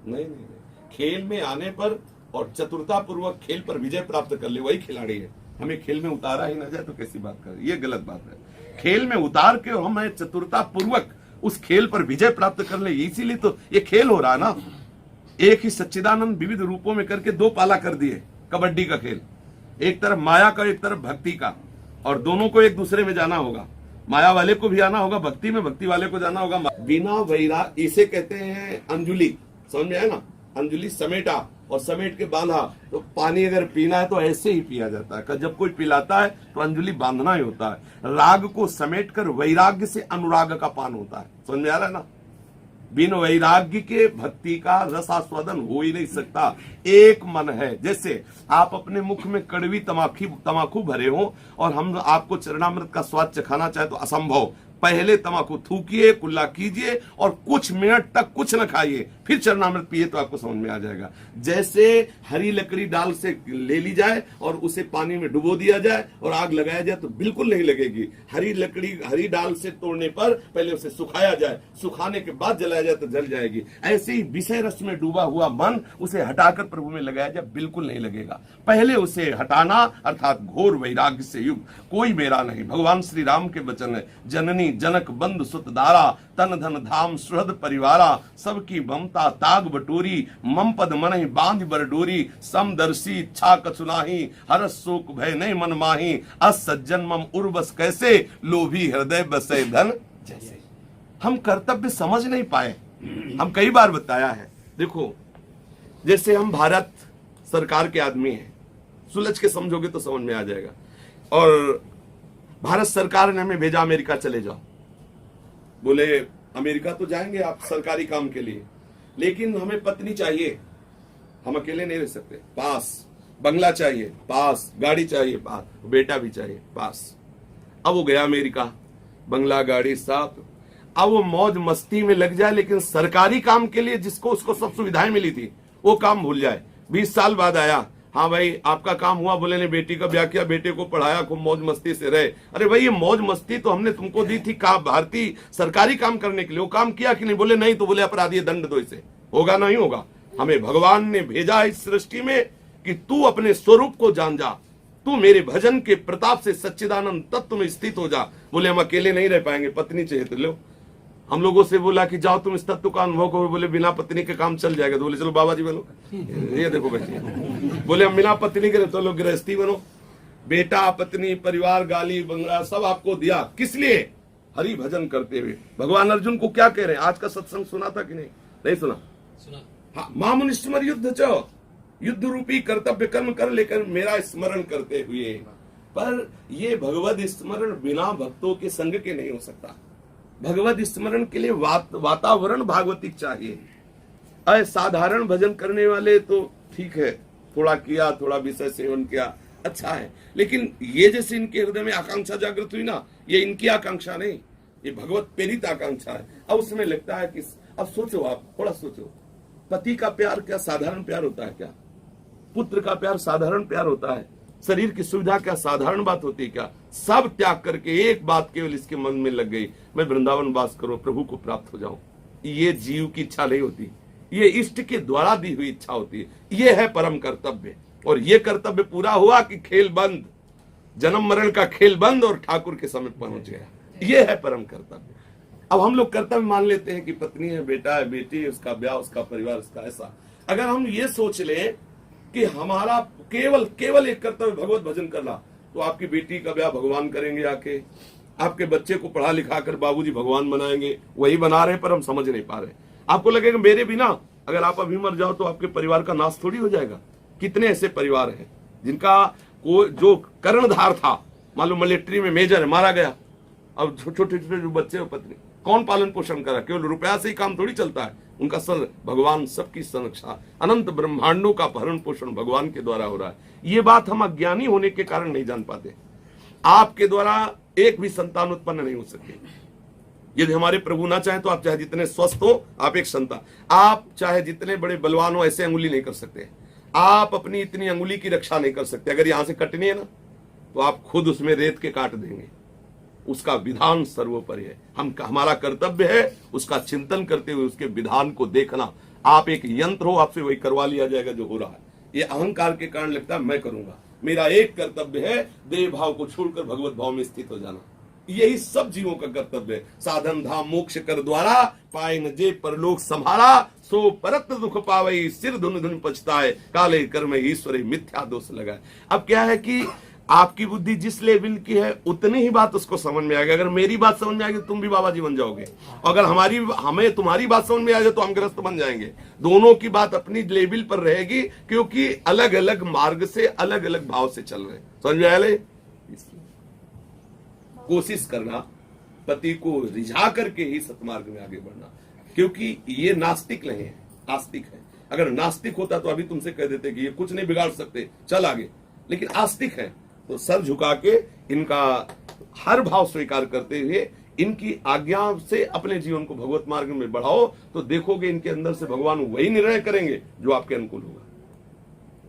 नहीं नहीं नहीं, खेल में आने पर और चतुरता पूर्वक खेल पर विजय प्राप्त कर ले वही खिलाड़ी है। हमें खेल में उतारा ही ना जाए तो कैसी बात कर, ये गलत बात है। खेल में उतार के हमें चतुरता पूर्वक उस खेल पर विजय प्राप्त कर ले, इसीलिए तो ये खेल हो रहा है ना। एक ही सच्चिदानंद विविध रूपों में करके दो पाला कर दिए कबड्डी का खेल, एक तरफ माया का एक तरफ भक्ति का, और दोनों को एक दूसरे में जाना होगा। माया वाले को भी आना होगा भक्ति में, भक्ति वाले को जाना होगा बिना वैराग। इसे कहते हैं अंजुली, समझ में आया ना। अंजुली समेटा और समेट के बांधा, तो पानी अगर पीना है तो ऐसे ही पिया जाता है। जब कोई पिलाता है तो अंजुली बांधना ही होता है। राग को समेट कर वैराग्य से अनुराग का पान होता है, समझ में आ रहा है ना। बिन वैराग्य के भक्ति का रसास्वादन हो ही नहीं सकता। एक मन है, जैसे आप अपने मुख में कड़वी तमाकू भरे हो और हम आपको चरणामृत का स्वाद चखाना चाहे तो असंभव। पहले तमाकू थूकिए, कुल्ला कीजिए और कुछ मिनट तक कुछ न खाइए, फिर चरणामृत पिए तो आपको समझ में आ जाएगा। जैसे हरी लकड़ी डाल से ले ली जाए और उसे पानी में डुबो दिया जाए और आग लगाया जाए तो बिल्कुल नहीं लगेगी। हरी लकड़ी हरी डाल से तोड़ने पर पहले उसे सुखाया जाए, सुखाने के बाद जलाया जाए तो जल जाएगी। ऐसे ही विषय रस में डूबा हुआ मन, उसे हटाकर प्रभु में लगाया जाए बिल्कुल नहीं लगेगा। पहले उसे हटाना अर्थात घोर वैराग्य से युक्त। कोई मेरा नहीं, भगवान श्री राम के वचन है। जननी जनक बंधु सुत दारा, तन धन धाम सुहृद परिवारा, सबकी ममता ताग बटोरी, मम पद मनहि बांध बरडोरी, समदर्शी इच्छा कछुनाही, हरस शोक भय नहीं मन माही, अस सज्जन मम उर्वस कैसे, लोभी हृदय बसे धन जैसे। हम कर्तव्य समझ नहीं पाए। हम कई बार बताया है, देखो जैसे हम भारत सरकार के आदमी हैं, सुलझ के समझोगे तो समझ में आ जाएगा। और भारत सरकार ने हमें भेजा अमेरिका चले जाओ, बोले अमेरिका तो जाएंगे आप सरकारी काम के लिए, लेकिन हमें पत्नी चाहिए, हम अकेले नहीं रह सकते, पास बंगला चाहिए, पास गाड़ी चाहिए, पास बेटा भी चाहिए, पास। अब वो गया अमेरिका, बंगला गाड़ी सब, अब वो मौज मस्ती में लग जाए, लेकिन सरकारी काम के लिए जिसको उसको सब सुविधाएं मिली थी वो काम भूल जाए। 20 साल बाद आया, हाँ भाई आपका काम हुआ, बोले ने बेटी का ब्याह किया, बेटे को पढ़ाया, खूब मौज मस्ती से रहे। अरे भाई ये मौज मस्ती तो हमने तुमको दी थी का भारतीय सरकारी काम करने के लिए, वो काम किया कि नहीं? बोले नहीं। तो बोले अपराधी दंड दो इसे। होगा नहीं होगा? हमें भगवान ने भेजा इस सृष्टि में कि तू अपने स्वरूप को जान जा, तू मेरे भजन के प्रताप से सच्चिदानंद तत्व में स्थित हो जा। बोले हम अकेले नहीं रह पाएंगे, पत्नी चाहिए। तो लो, हम लोगों से बोला कि जाओ तुम इस तत्व का अनुभव करो। बोले बिना पत्नी के काम चल जाएगा। तो बोले चलो बाबा जी बनो, ये देखो बच्चे। बोले हम बिना पत्नी के तो लोग गृहस्थी बनो। बेटा पत्नी परिवार गाली बंगला सब आपको दिया, किस लिए? हरि भजन करते हुए। भगवान अर्जुन को क्या कह रहे हैं? आज का सत्संग सुना था कि नहीं? नहीं सुना? हाँ, मामुनिस्मर युद्ध चो, युद्ध रूपी कर्तव्य कर्म कर लेकर मेरा स्मरण करते हुए। पर ये भगवद स्मरण बिना भक्तों के संग के नहीं हो सकता। भगवत स्मरण के लिए वातावरण भागवतिक चाहिए। असाधारण भजन करने वाले तो ठीक है, थोड़ा किया, थोड़ा विषय सेवन किया, अच्छा है, लेकिन ये जैसे इनके हृदय में आकांक्षा जागृत हुई ना, ये इनकी आकांक्षा नहीं, ये भगवत प्रेरित आकांक्षा है। अब उसमें लगता है कि अब सोचो, आप थोड़ा सोचो, पति का प्यार क्या साधारण प्यार होता है क्या? पुत्र का प्यार साधारण प्यार होता है? शरीर की सुविधा क्या साधारण बात होती है क्या? सब त्याग करके एक बात केवल इसके मन में लग गई, मैं वृंदावन वास करूं, प्रभु को प्राप्त हो जाऊं। ये जीव की इच्छा नहीं होती, ये इष्ट के द्वारा दी हुई इच्छा होती है। ये है परम कर्तव्य। और ये कर्तव्य पूरा हुआ कि खेल बंद, जन्म मरण का खेल बंद और ठाकुर के समय पहुंच गया। ये है परम कर्तव्य। अब हम लोग कर्तव्य मान लेते हैं कि पत्नी है, बेटा है, बेटी है, उसका ब्याह, उसका परिवार, उसका ऐसा। अगर हम ये सोच लें कि हमारा केवल एक कर्तव्य भगवत भजन करना, तो आपकी बेटी का ब्याह भगवान करेंगे आके, आपके बच्चे को पढ़ा लिखा कर बाबूजी भगवान बनाएंगे। वही बना रहे पर हम समझ नहीं पा रहे। आपको लगेगा मेरे बिना अगर आप अभी मर जाओ तो आपके परिवार का नाश थोड़ी हो जाएगा। कितने ऐसे परिवार हैं जिनका जो कर्णधार था, मान लो मिलिट्री में मेजर है, मारा गया, अब छोटे छोटे जो बच्चे और पत्नी, कौन पालन पोषण करा? केवल रुपया से ही काम थोड़ी चलता है। उनका सर भगवान सबकी संरक्षा, अनंत ब्रह्मांडों का भरण पोषण भगवान के द्वारा हो रहा है। ये बात हम अज्ञानी होने के कारण नहीं जान पाते। आपके द्वारा एक भी संतान उत्पन्न नहीं हो सकती। यदि हमारे प्रभु ना चाहे तो आप चाहे जितने स्वस्थ हो, आप एक संतान, आप चाहे जितने बड़े बलवान हो, ऐसे अंगुली नहीं कर सकते। आप अपनी इतनी अंगुली की रक्षा नहीं कर सकते। अगर यहां से कटनी है ना, तो आप खुद उसमें रेत के काट देंगे। उसका विधान सर्वोपरि है। हमारा कर्तव्य है उसका चिंतन करते हुए उसके विधान को देखना। आप एक यंत्र हो, आपसे वही करवा लिया जाएगा जो हो रहा है। ये अहंकार के कारण लगता है मैं करूंगा, मेरा एक कर्तव्य है देह भाव को छोड़कर भगवत भाव में स्थित हो जाना। यही सब जीवों का कर्तव्य है। साधन धाम मोक्ष कर द्वारा, पाए न जे परलोक संभारा, सो परत दुख पावई, सिर धुन धुन पछताए, काले कर्म ईश्वरी मिथ्या दोष लगाए। अब क्या है कि आपकी बुद्धि जिस लेवल की है उतनी ही बात उसको समझ में आएगी। अगर मेरी बात समझ में आएगी तुम भी बाबा जी बन जाओगे, अगर हमें तुम्हारी बात समझ में आ जाए तो हम ग्रस्त बन जाएंगे। दोनों की बात अपनी लेवल पर रहेगी, क्योंकि अलग अलग मार्ग से अलग अलग भाव से चल रहे। समझ में आया? कोशिश करना पति को रिझा करके ही सतमार्ग में आगे बढ़ना, क्योंकि ये नास्तिक नहीं है, आस्तिक है। अगर नास्तिक होता तो अभी तुमसे कह देते कि ये कुछ नहीं बिगाड़ सकते, चल आगे। लेकिन आस्तिक है तो सर झुका के इनका हर भाव स्वीकार करते हुए इनकी आज्ञा से अपने जीवन को भगवत मार्ग में बढ़ाओ, तो देखोगे इनके अंदर से भगवान वही निर्णय करेंगे जो आपके अनुकूल होगा।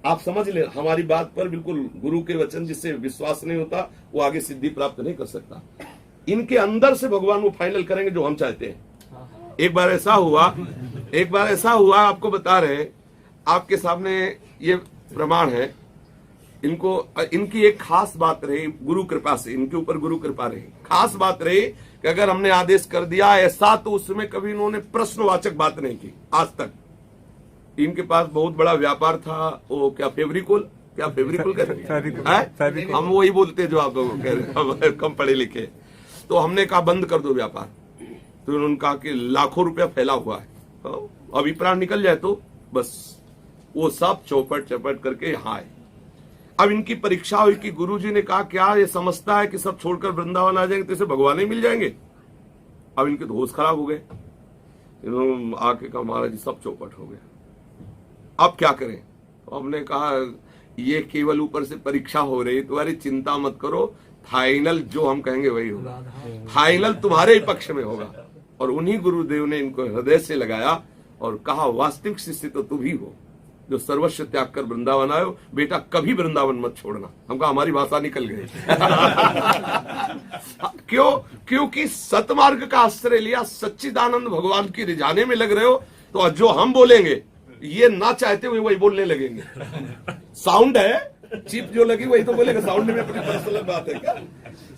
आप समझ ले हमारी बात पर बिल्कुल। गुरु के वचन जिससे विश्वास नहीं होता वो आगे सिद्धि प्राप्त नहीं कर सकता। इनके अंदर से भगवान वो फाइनल करेंगे जो हम चाहते हैं। एक बार ऐसा हुआ, आपको बता रहे, आपके सामने ये प्रमाण है। इनकी एक खास बात रही गुरु कृपा से, इनके ऊपर गुरु कृपा रही, खास बात रही कि अगर हमने आदेश कर दिया ऐसा, तो उसमें कभी इन्होंने प्रश्नवाचक बात नहीं की आज तक। इनके पास बहुत बड़ा व्यापार था, वो क्या फेवरिकोल कहते हैं, हम वही बोलते जो आप लोग कह रहे हैं, कम पढ़े लिखे। तो हमने कहा बंद कर दो व्यापार, तो उन्होंने कहा कि लाखों रुपया फैला हुआ है, अभी प्राण निकल जाए तो बस वो सब चौपट चपट करके यहाँ आए। अब इनकी परीक्षा हुई कि गुरुजी ने कहा क्या ये समझता है कि सब छोड़कर वृंदावन आ जाएंगे तो इसे भगवान ही मिल जाएंगे। अब इनके तो होश खराब हो गए, इन्होंने आके कहा महाराज जी सब चौपट हो गया, अब क्या करें। तो हमने कहा ये केवल ऊपर से परीक्षा हो रही, तुम्हारी चिंता मत करो, फाइनल जो हम कहेंगे वही होगा, फाइनल तुम्हारे ही पक्ष में होगा। और उन्हीं गुरुदेव ने इनको हृदय से लगाया और कहा वास्तविक शिष्य तो तू भी हो जो सर्वस्व त्याग कर वृंदावन आयो, बेटा कभी वृंदावन मत छोड़ना। हम कहा हमारी भाषा निकल गई। क्यों? क्योंकि सतमार्ग का आश्रय लिया, सच्चिदानंद भगवान की रिझाने में लग रहे हो, तो जो हम बोलेंगे ये ना चाहते हुए वही बोलने लगेंगे। साउंड है, चिप जो लगी वही तो बोलेगा, साउंड में अपनी पर्सनल बात है क्या,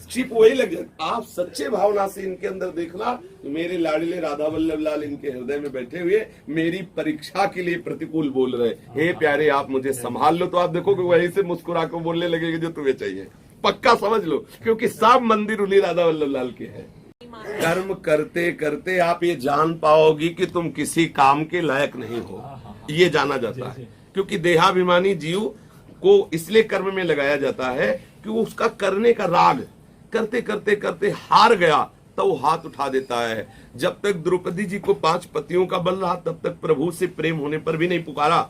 चिप वही लग जाए। आप सच्चे भावना से इनके अंदर देखना, मेरे लाडले राधा वल्लभ लाल इनके हृदय में बैठे हुए मेरी परीक्षा के लिए प्रतिकूल बोल रहे, हे प्यारे आप मुझे संभाल लो, तो आप देखोगे वहीं से मुस्कुरा कर बोलने लगेगा जो तुम्हें चाहिए, पक्का समझ लो, क्योंकि सब मंदिर उन्हीं राधा वल्लभ लाल के हैं। कर्म करते करते आप ये जान पाओगी कि तुम किसी काम के लायक नहीं हो, ये जाना जाता है। क्योंकि देहाभिमानी जीव को इसलिए कर्म में लगाया जाता है कि वो उसका करने का राग करते करते करते हार गया, तो वो हाथ उठा देता है। जब तक द्रौपदी जी को 5 पतियों का बल रहा तब तक प्रभु से प्रेम होने पर भी नहीं पुकारा।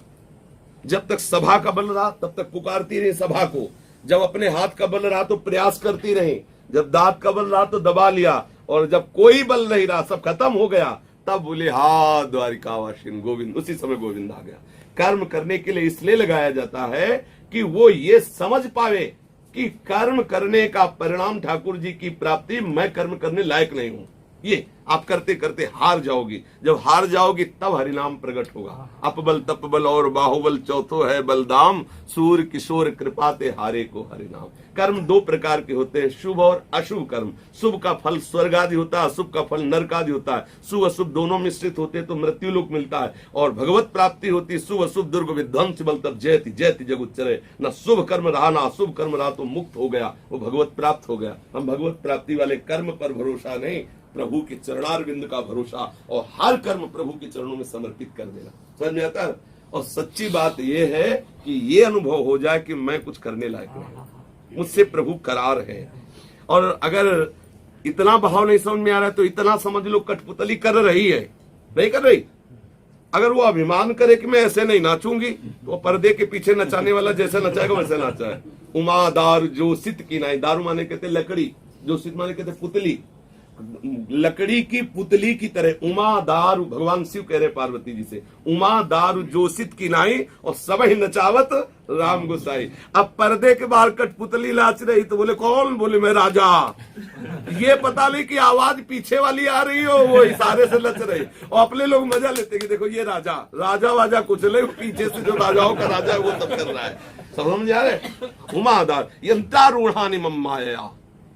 जब तक सभा का बल रहा तब तक पुकारती रही सभा को। जब अपने हाथ का बल रहा तो प्रयास करती रही। जब दांत का बल रहा तो दबा लिया, और जब कोई बल नहीं रहा, सब खत्म हो गया, तब बोले हा द्वारिकावासिन गोविंद, उसी समय गोविंद आ गया। कर्म करने के लिए इसलिए लगाया जाता है कि वो ये समझ पावे कि कर्म करने का परिणाम ठाकुर जी की प्राप्ति, मैं कर्म करने लायक नहीं हूं। ये आप करते करते हार जाओगी, जब हार जाओगी तब हरिनाम प्रकट होगा। अपबल तपबल और बाहुबल चौथो है बलदाम, सूर किशोर कृपाते हारे को हरिनाम। कर्म 2 प्रकार के होते हैं, शुभ और अशुभ कर्म। शुभ का फल स्वर्ग आदि होता है, अशुभ का फल नरक आदि होता है। शुभ अशुभ दोनों मिश्रित होते तो मृत्यु लोक मिलता है और भगवत प्राप्ति होती है। शुभ अशुभ दुर्ग विध्वंस बल तब जयति जयति जग उच्चरे। न शुभ कर्म रहा न अशुभ कर्म रहा तो मुक्त हो गया, वो भगवत प्राप्त हो गया। हम भगवत प्राप्ति वाले कर्म पर भरोसा नहीं, प्रभु के चरणारविंद का भरोसा, और हर कर्म प्रभु के चरणों में समर्पित कर देना। समझ में आता है? और सच्ची बात यह है कि ये अनुभव हो जाए कि मैं कुछ करने लायक नहीं, मुझसे प्रभु करार है। और अगर इतना भाव नहीं समझ में आ रहा है तो इतना समझ लो कठपुतली कर रही है, नहीं कर रही। अगर वो अभिमान करे कि मैं ऐसे नहीं नाचूंगी, तो पर्दे के पीछे नचाने वाला जैसे नचाएगा वैसे नाचा है। उमा दारू जोशित की नाई, दारू माने कहते लकड़ी, जोशित माने कहते पुतली। लकड़ी की पुतली की तरह उमा दारू, भगवान शिव कह रहे पार्वती जी से, उमा दारू जोशित की नाई और सबही नचावत राम गोसाई। अब पर्दे के बाहर कठपुतली नाच रही तो बोले कौन? बोले मैं राजा। ये पता नहीं कि आवाज पीछे वाली आ रही हो, वो इशारे से नच रही, और अपने लोग मजा लेते कि देखो ये राजा, राजा वाजा कुछ नहीं, पीछे से जो राजाओं का राजा है वो सब कर रहा है। समझ आ रहे? उमादार यंत्रारूढ़ानि मम माया,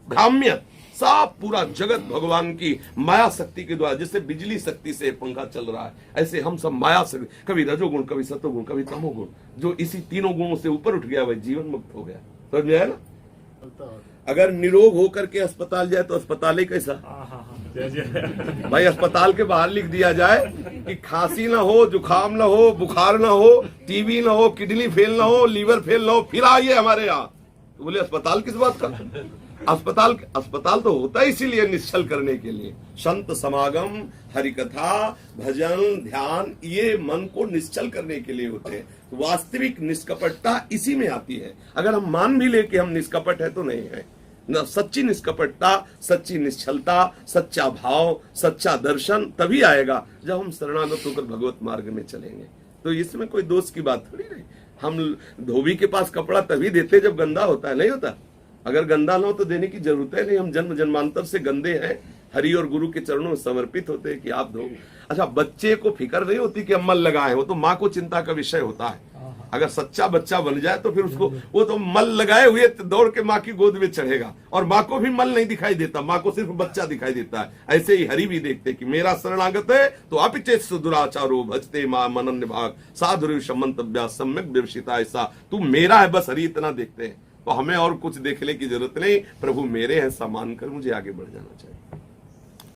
भ्राम्य सब पूरा जगत भगवान की माया शक्ति के द्वारा, जैसे बिजली शक्ति से पंखा चल रहा है, ऐसे हम सब माया शक्ति, कभी रजोगुण, कभी सतोगुण, कभी तमोगुण, जो इसी तीनों गुणों से ऊपर उठ गया वह जीवन मुक्त हो गया। समझ में आया ना? अगर निरोग होकर के अस्पताल जाए तो अस्पताल ही कैसा? भाई अस्पताल के बाहर लिख दिया जाए कि खांसी ना हो, जुकाम ना हो, बुखार ना हो, टीबी ना हो, किडनी फेल ना हो, लीवर फेल ना हो, फिर आइए हमारे यहाँ। तो बोले अस्पताल किस बात का? अस्पताल तो होता है इसीलिए निश्चल करने के लिए। संत समागम, हरिकथा, भजन, ध्यान, ये मन को निश्चल करने के लिए होते हैं। वास्तविक निष्कपटता इसी में आती है। अगर हम मान भी ले कि हम निष्कपट है तो नहीं है। न सच्ची निष्कपटता, सच्ची निश्चलता, सच्चा भाव, सच्चा दर्शन तभी आएगा जब हम शरणागत होकर भगवत मार्ग में चलेंगे। तो इसमें कोई दोष की बात थोड़ी नहीं। हम धोबी के पास कपड़ा तभी देते जब गंदा होता है, नहीं होता? अगर गंदा ना हो तो देने की जरूरत है नहीं। हम जन्म जन्मांतर से गंदे हैं, हरि और गुरु के चरणों में समर्पित होते हैं कि आप धो। अच्छा, बच्चे को फिक्र नहीं होती कि हम मल लगाए, वो तो माँ को चिंता का विषय होता है। अगर सच्चा बच्चा बन जाए तो फिर उसको, वो तो मल लगाए हुए दौड़ के माँ की गोद में चढ़ेगा, और माँ को भी मल नहीं दिखाई देता, माँ को सिर्फ बच्चा दिखाई देता है। ऐसे ही हरि भी देखते कि मेरा शरणागत है तो अपिचेत सुदुराचारो भजते मां मनन भाग साधुर समंतव्या सम्यक विवशिता। ऐसा तू मेरा है बस, हरि इतना देखते हैं। तो हमें और कुछ देखने की जरूरत नहीं, प्रभु मेरे हैं, सामान कर मुझे आगे बढ़ जाना चाहिए।